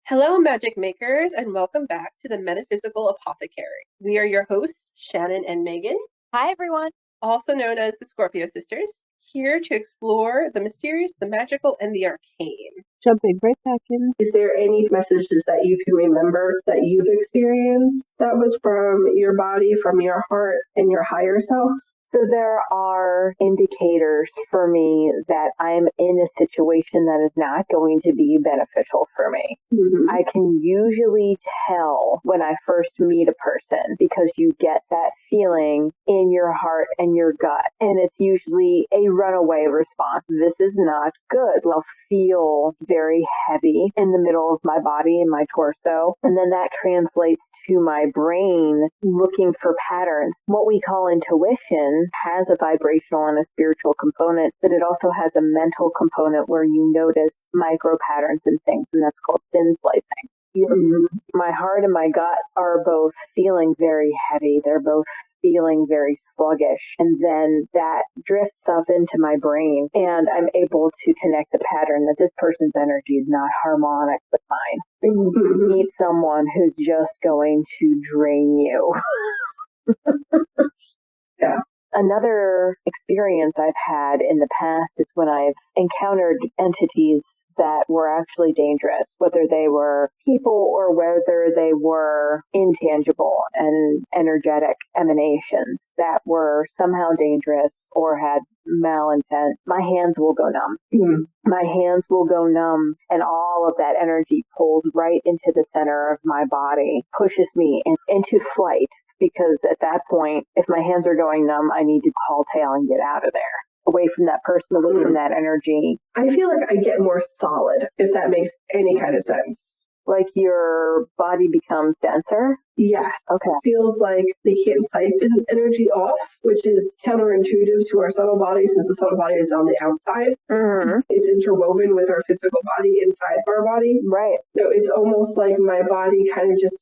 Hello, magic makers, and welcome back to the Metaphysical Apothecary. We are your hosts, Shannon and Megan, Hi, everyone. also known as the Scorpio Sisters, here to explore the mysterious, the magical, and the arcane. Jumping right back in. Is there any messages that you can remember that you've experienced that was from your body, from your heart, and your higher self? So there are indicators for me that I'm in a situation that is not going to be beneficial for me. Mm-hmm. I can usually tell when I first meet a person because you get that feeling in your heart and your gut. And it's usually a runaway response. This is not good. I'll feel very heavy in the middle of my body and my torso. And then that translates to my brain looking for patterns. What we call intuition has a vibrational and a spiritual component, but it also has a mental component where you notice micro patterns and things, and that's called thin slicing. Mm-hmm. My heart and my gut are both feeling very heavy. They're both feeling very sluggish. And then that drifts up into my brain, and I'm able to connect the pattern that this person's energy is not harmonic with mine. Mm-hmm. Meet someone who's just going to drain you. Yeah. Another experience I've had in the past is when I've encountered entities that were actually dangerous, whether they were people or whether they were intangible and energetic emanations that were somehow dangerous or had malintent. My hands will go numb. Mm-hmm. My hands will go numb, and all of that energy pulls right into the center of my body, pushes me into flight. Because at that point, if my hands are going numb, I need to call tail and get out of there, away from that person, away from that energy. I feel like I get more solid, if that makes any kind of sense. Like your body becomes denser? Yes. Okay. Feels like they can't siphon energy off, which is counterintuitive to our subtle body since the subtle body is on the outside. Mm-hmm. It's interwoven with our physical body inside of our body. Right. So it's almost like my body kind of just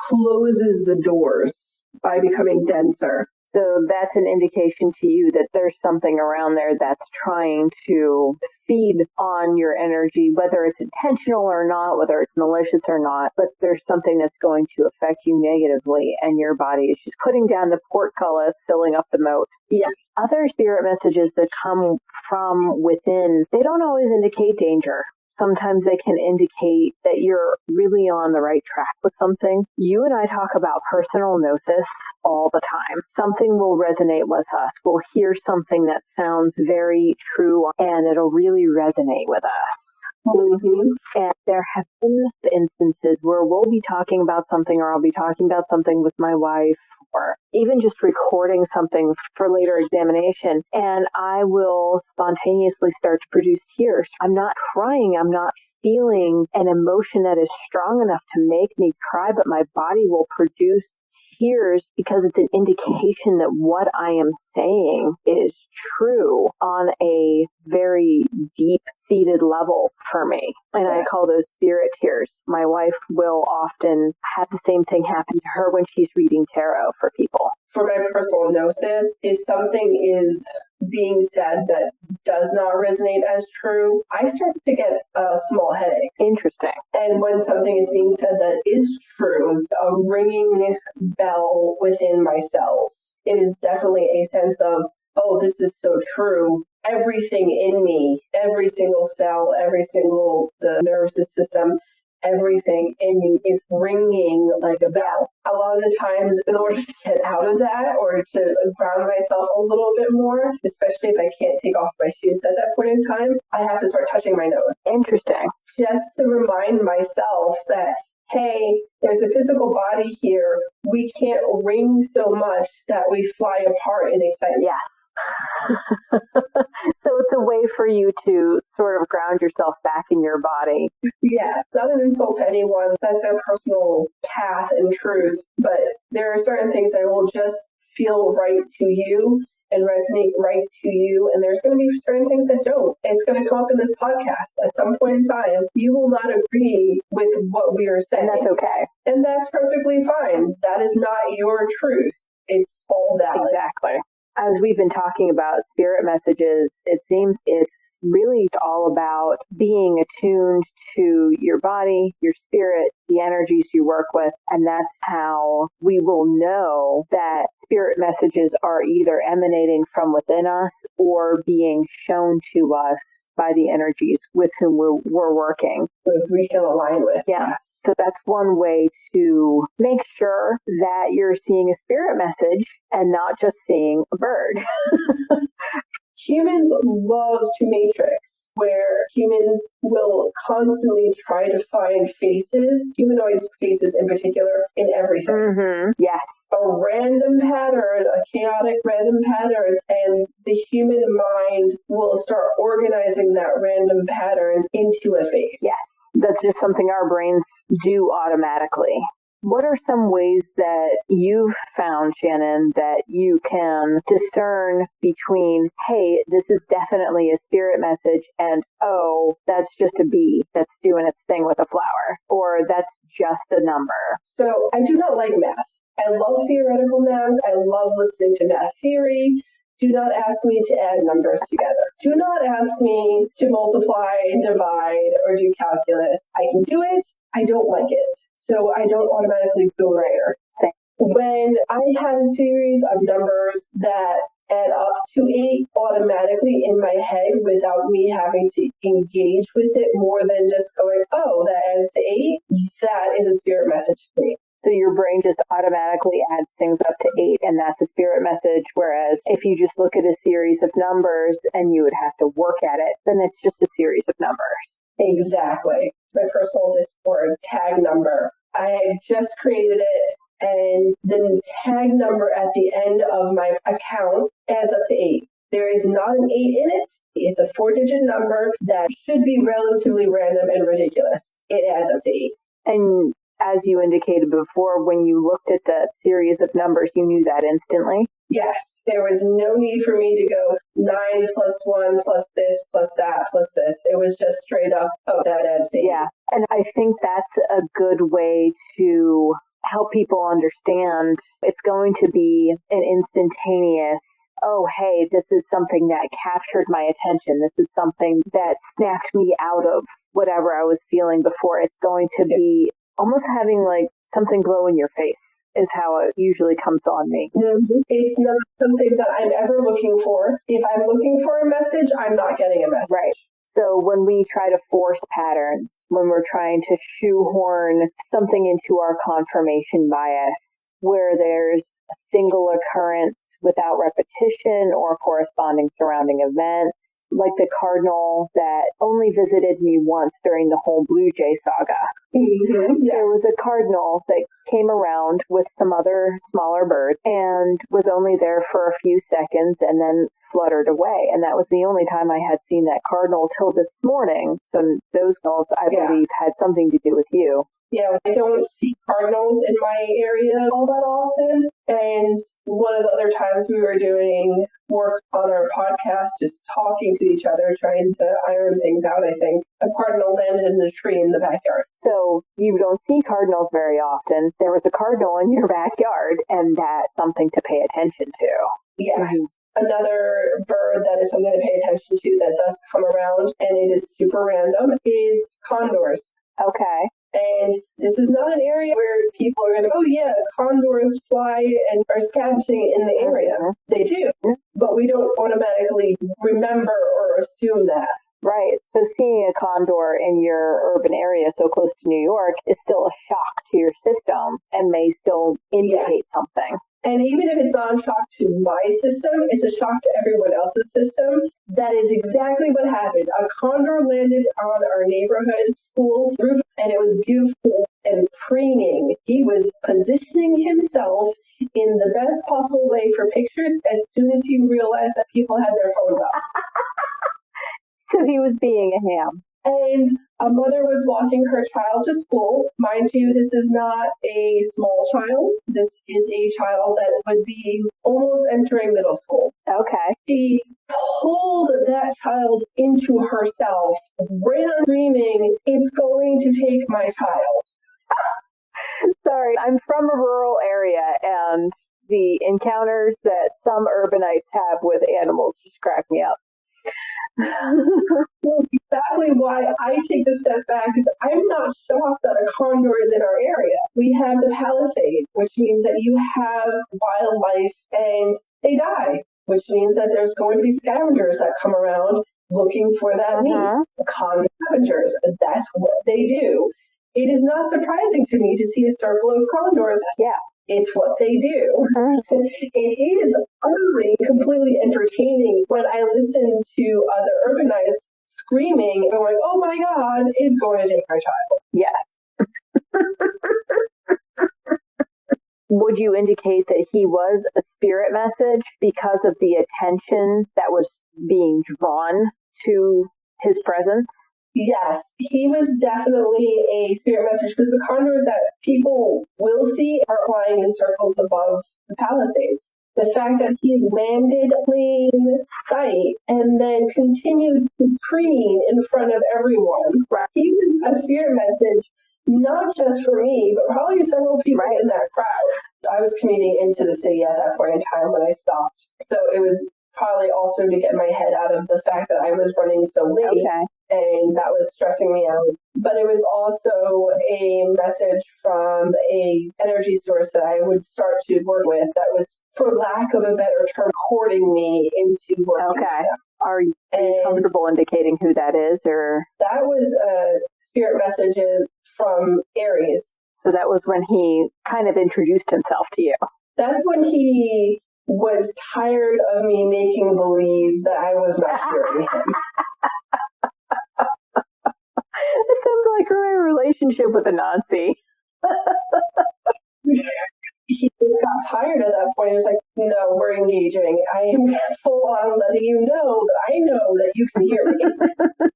closes the doors by becoming denser. So that's an indication to you that there's something around there that's trying to feed on your energy, whether it's intentional or not, whether it's malicious or not, but there's something that's going to affect you negatively, and your body is just putting down the portcullis, filling up the moat. Yeah. Other spirit messages that come from within, they don't always indicate danger. Sometimes they can indicate that you're really on the right track with something. You and I talk about personal gnosis all the time. Something will resonate with us. We'll hear something that sounds very true, and it'll really resonate with us. Mm-hmm. And there have been instances where we'll be talking about something, or I'll be talking about something with my wife, or even just recording something for later examination, and I will spontaneously start to produce tears. I'm not crying. I'm not feeling an emotion that is strong enough to make me cry, but my body will produce tears because it's an indication that what I am saying is true on a very deep-seated level for me. And I call those spirit tears. My wife will often have the same thing happen to her when she's reading tarot for people. For my personal gnosis, if something is being said that does not resonate as true, I start to get a small headache. Interesting. And when something is being said that is true, a ringing bell within my cells. It is definitely a sense of, oh, this is so true. Everything in me, every single cell, the nervous system, everything in me is ringing like a bell. A lot of the times, in order to get out of that or to ground myself a little bit more, especially if I can't take off my shoes at that point in time, I have to start touching my nose. Interesting. Just to remind myself that, hey, there's a physical body here. We can't ring so much that we fly apart in excitement. Yes. So it's a way for you to sort of ground yourself back in your body. Yeah, not an insult to anyone. That's their personal path and truth. But there are certain things that will just feel right to you and resonate right to you. And there's going to be certain things that don't. And it's going to come up in this podcast at some point in time. You will not agree with what we are saying. And that's okay. And that's perfectly fine. That is not your truth. It's all valid. Exactly. As we've been talking about spirit messages, it seems it's really all about being attuned to your body, your spirit, the energies you work with. And that's how we will know that spirit messages are either emanating from within us or being shown to us by the energies with whom we're working. We can align with. Yeah. So that's one way to make sure that you're seeing a spirit message and not just seeing a bird. Humans love to matrix, where humans will constantly try to find faces, humanoid faces in particular, in everything. Mm-hmm. Yes. A random pattern, a chaotic random pattern, and the human mind will start organizing that random pattern into a face. Yes. That's just something our brains do automatically. What are some ways that you've found, Shannon, that you can discern between, hey, this is definitely a spirit message, and, oh, that's just a bee that's doing its thing with a flower, or that's just a number? So I do not like math. I love theoretical math. I love listening to math theory. Do not ask me to add numbers together. Do not ask me to multiply, divide, or do calculus. I can do it. I don't like it. So I don't automatically go there. When I had a series of numbers that add up to 8 automatically in my head without me having to engage with it more than just going, oh, that adds to 8, that is a spirit message to me. So your brain just automatically adds things up to 8, and that's a spirit message. Whereas if you just look at a series of numbers and you would have to work at it, then it's just a series of numbers. Exactly. My personal Discord tag number. I had just created it, and the tag number at the end of my account adds up to 8. There is not an 8 in it. It's a 4-digit number that should be relatively random and ridiculous. It adds up to 8. And as you indicated before, when you looked at the series of numbers, you knew that instantly? Yes. There was no need for me to go 9 plus 1 plus this plus that plus this. It was just straight up, oh, that adds to 8. Yeah. And I think that's a good way to help people understand. It's going to be an instantaneous, oh, hey, this is something that captured my attention. This is something that snapped me out of whatever I was feeling before. It's going to be almost having like something glow in your face is how it usually comes on me. Mm-hmm. It's not something that I'm ever looking for. If I'm looking for a message, I'm not getting a message. Right. So when we try to force patterns, when we're trying to shoehorn something into our confirmation bias, where there's a single occurrence without repetition or corresponding surrounding events, like the cardinal that only visited me once during the whole Blue Jay saga. Mm-hmm. Yeah. There was a cardinal that came around with some other smaller birds and was only there for a few seconds and then fluttered away. And that was the only time I had seen that cardinal till this morning. So those cardinals, I believe, had something to do with you. Yeah, I don't see cardinals in my area all that often. And one of the other times we were doing work on our podcast, just talking to each other, trying to iron things out, I think, a cardinal landed in a tree in the backyard. So you don't see cardinals very often. There was a cardinal in your backyard, and that's something to pay attention to. Yes. Mm-hmm. Another bird that is something to pay attention to that does come around, and it is super random, is condors. Okay. And this is not an area where people are going to, oh yeah, condors fly and are scavenging in the area. Mm-hmm. They do, but we don't automatically remember or assume that. Right. So seeing a condor in your urban area so close to New York is still a shock to your system and may still indicate something. And even if it's not a shock to my system, it's a shock to everyone else's system. That is exactly what happened. A condor landed on our neighborhood school's roof, and it was beautiful and preening. He was positioning himself in the best possible way for pictures as soon as he realized that people had their phones up. So he was being a ham. And a mother was walking her child to school. Mind you, this is not a small child. This is a child that would be almost entering middle school. Okay. She pulled that child into herself, ran screaming, "It's going to take my child." Sorry, I'm from a rural area, and the encounters that some urbanites have with animals just crack me up. Exactly why I take a step back is I'm not shocked that a condor is in our area. We have the Palisades, which means that you have wildlife and they die, which means that there's going to be scavengers that come around looking for that meat. Condor scavengers, that's what they do. It is not surprising to me to see a circle of condors. Yeah. It's what they do. It is utterly, completely entertaining when I listen to other urbanites screaming, going, "Oh my God, it's going to take my child." Yes. Would you indicate that he was a spirit message because of the attention that was being drawn to his presence? Yes, he was definitely a spirit message because the condors that people will see are flying in circles above the Palisades. The fact that he landed plain sight and then continued to preen in front of everyone. Right. He was a spirit message, not just for me, but probably several people in that crowd. I was commuting into the city at that point in time when I stopped. So it was probably also to get my head out of the fact that I was running so late. Okay. And that was stressing me out. But it was also a message from a energy source that I would start to work with that was, for lack of a better term, courting me into working with them. Are you comfortable indicating who that is? Or that was spirit messages from Aries. So that was when he kind of introduced himself to you. That's when he was tired of me making believe that I was not hearing him. It sounds like a relationship with a Nazi. He just got tired at that point. It's like, no, we're engaging. I am full on letting you know that I know that you can hear me.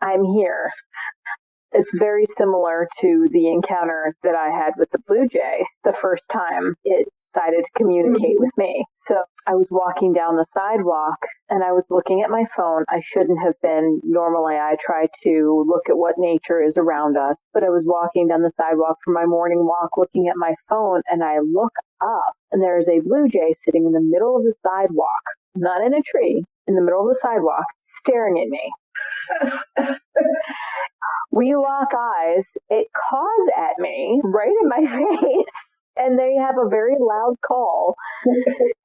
I'm here. It's very similar to the encounter that I had with the blue jay the first time it decided to communicate with me. So I was walking down the sidewalk and I was looking at my phone. I shouldn't have been. Normally I try to look at what nature is around us, but I was walking down the sidewalk for my morning walk looking at my phone, and I look up and there's a blue jay sitting in the middle of the sidewalk, not in a tree, in the middle of the sidewalk, staring at me. We lock eyes. It caws at me right in my face, and they have a very loud call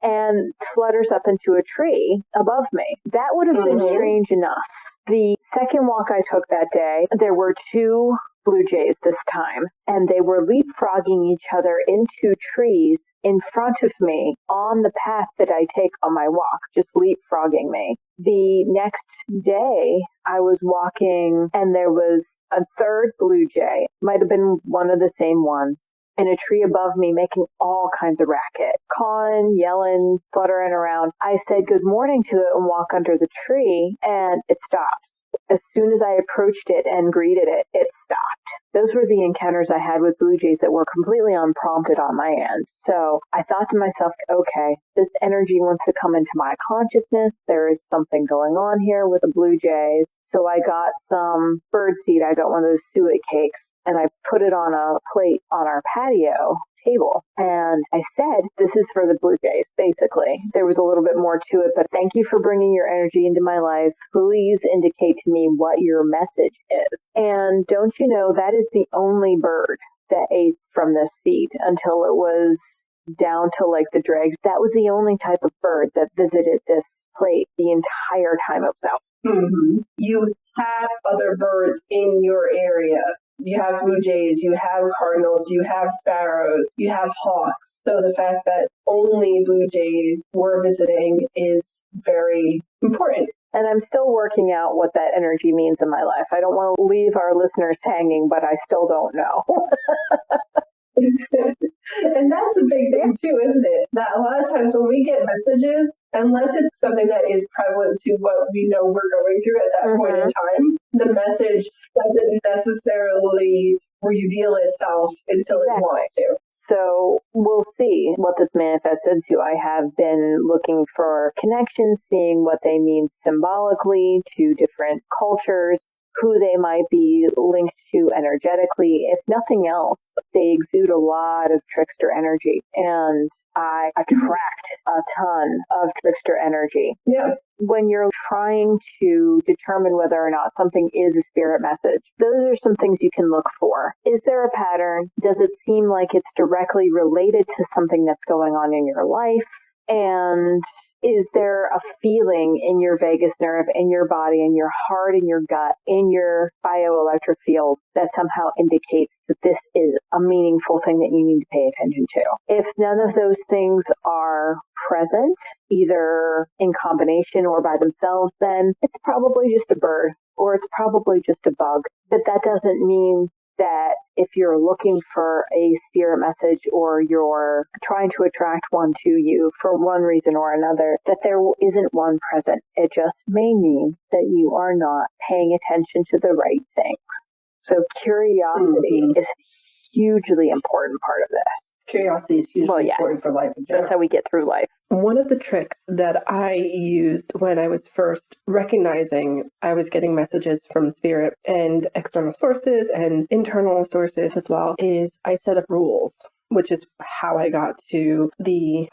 and flutters up into a tree above me. That would have been strange enough. The second walk I took that day, there were two blue jays this time, and they were leapfrogging each other into trees in front of me on the path that I take on my walk, just leapfrogging me. The next day, I was walking, and there was a third blue jay, might have been one of the same ones, in a tree above me making all kinds of racket, cawing, yelling, fluttering around. I said good morning to it and walk under the tree, and it stopped. As soon as I approached it and greeted it, it stopped. Those were the encounters I had with blue jays that were completely unprompted on my end. So I thought to myself, okay, this energy wants to come into my consciousness. There is something going on here with the blue jays. So I got some bird seed. I got one of those suet cakes, and I put it on a plate on our patio table. And I said, this is for the blue jays, basically. There was a little bit more to it, but thank you for bringing your energy into my life. Please indicate to me what your message is. And don't you know, that is the only bird that ate from this seed until it was down to like the dregs. That was the only type of bird that visited this plate the entire time it was out. Mm-hmm. You have other birds in your area. You have blue jays, you have cardinals, you have sparrows, you have hawks. So the fact that only blue jays were visiting is very important. And I'm still working out what that energy means in my life. I don't want to leave our listeners hanging, but I still don't know. And that's a big thing too, isn't it? That a lot of times when we get messages, unless it's something that is prevalent to what we know we're going through at that point in time, the message doesn't necessarily reveal itself until it wants to. So we'll see what this manifests into. I have been looking for connections, seeing what they mean symbolically to different cultures, who they might be linked to energetically. If nothing else, they exude a lot of trickster energy, and I attract a ton of trickster energy. Yeah. when you're trying to determine whether or not something is a spirit message, those are some things you can look for. Is there a pattern? Does it seem like it's directly related to something that's going on in your life? And is there a feeling in your vagus nerve, in your body, in your heart, in your gut, in your bioelectric field that somehow indicates that this is a meaningful thing that you need to pay attention to? If none of those things are present, either in combination or by themselves, then it's probably just a bird or it's probably just a bug. But that doesn't mean that if you're looking for a spirit message or you're trying to attract one to you for one reason or another, that there isn't one present. It just may mean that you are not paying attention to the right things. So curiosity is a hugely important part of this. Curiosity is hugely important for life in general. That's how we get through life. One of the tricks that I used when I was first recognizing I was getting messages from spirit and external sources and internal sources as well is I set up rules, which is how I got to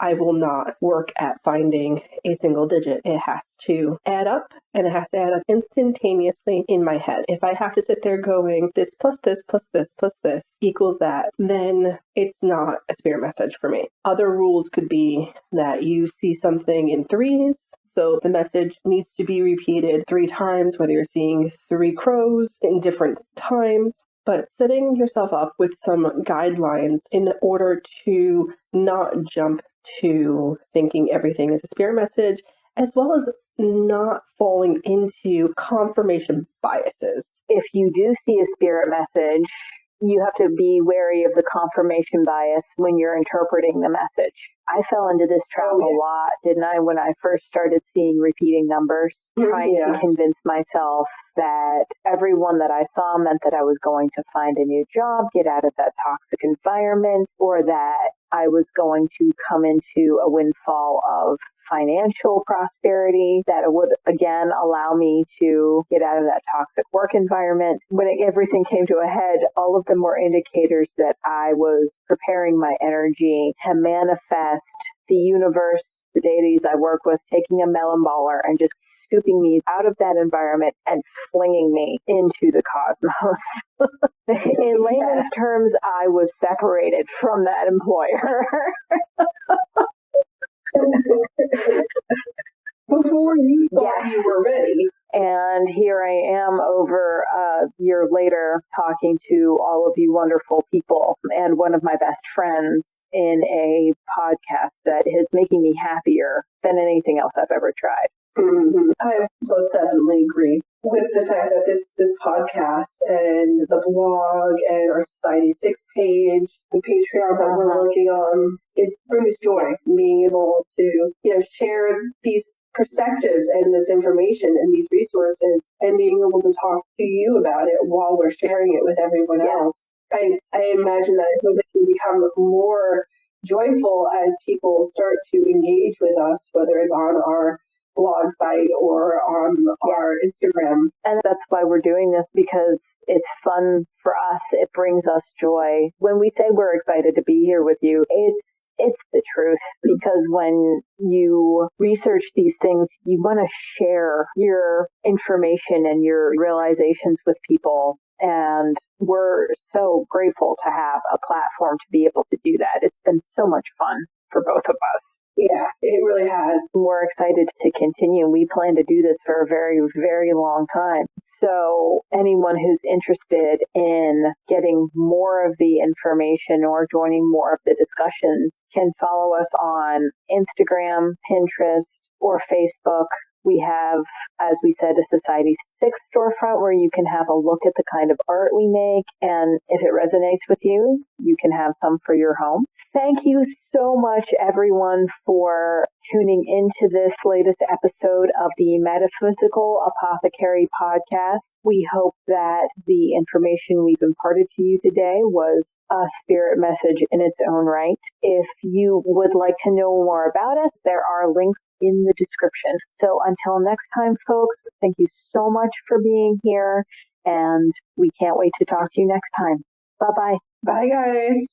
I will not work at finding a single digit. It has to add up, and it has to add up instantaneously in my head. If I have to sit there going, this plus this plus this plus this equals that, then it's not a spirit message for me. Other rules could be that you see something in threes, so the message needs to be repeated 3 times, whether you're seeing 3 crows in different times. But setting yourself up with some guidelines in order to not jump to thinking everything is a spirit message, as well as not falling into confirmation biases. If you do see a spirit message, you have to be wary of the confirmation bias when you're interpreting the message. I fell into this trap a lot, didn't I, when I first started seeing repeating numbers, trying to convince myself that everyone that I saw meant that I was going to find a new job, get out of that toxic environment, or that I was going to come into a windfall of financial prosperity that would, again, allow me to get out of that toxic work environment. When everything came to a head, all of them were indicators that I was preparing my energy to manifest the universe, the deities I work with, taking a melon baller and just scooping me out of that environment and flinging me into the cosmos. In layman's terms, I was separated from that employer. Before you thought you were ready. And here I am over a year later talking to all of you wonderful people and one of my best friends in a podcast that is making me happier than anything else I've ever tried. Mm-hmm. I most definitely agree with the fact that this podcast and the blog and our Society 6 page, the Patreon that we're working on, it brings joy being able to, share these perspectives and this information and these resources and being able to talk to you about it while we're sharing it with everyone else. I imagine that it can become more joyful as people start to engage with us, whether it's on our blog site or on our Instagram. And that's why we're doing this, because it's fun for us. It brings us joy. When we say we're excited to be here with you, it's the truth, because when you research these things, you want to share your information and your realizations with people. And we're so grateful to have a platform to be able to do that. It's been so much fun for both of us. Yeah, it really has. We're excited to continue. We plan to do this for a very, very long time. So anyone who's interested in getting more of the information or joining more of the discussions can follow us on Instagram, Pinterest, or Facebook. We have, as we said, a Society 6 storefront where you can have a look at the kind of art we make. And if it resonates with you, you can have some for your home. Thank you so much, everyone, for tuning into this latest episode of the Metaphysical Apothecary podcast. We hope that the information we've imparted to you today was a spirit message in its own right. If you would like to know more about us, there are links in the description. So until next time, folks, thank you so much for being here, and we can't wait to talk to you next time. Bye-bye. Bye, guys.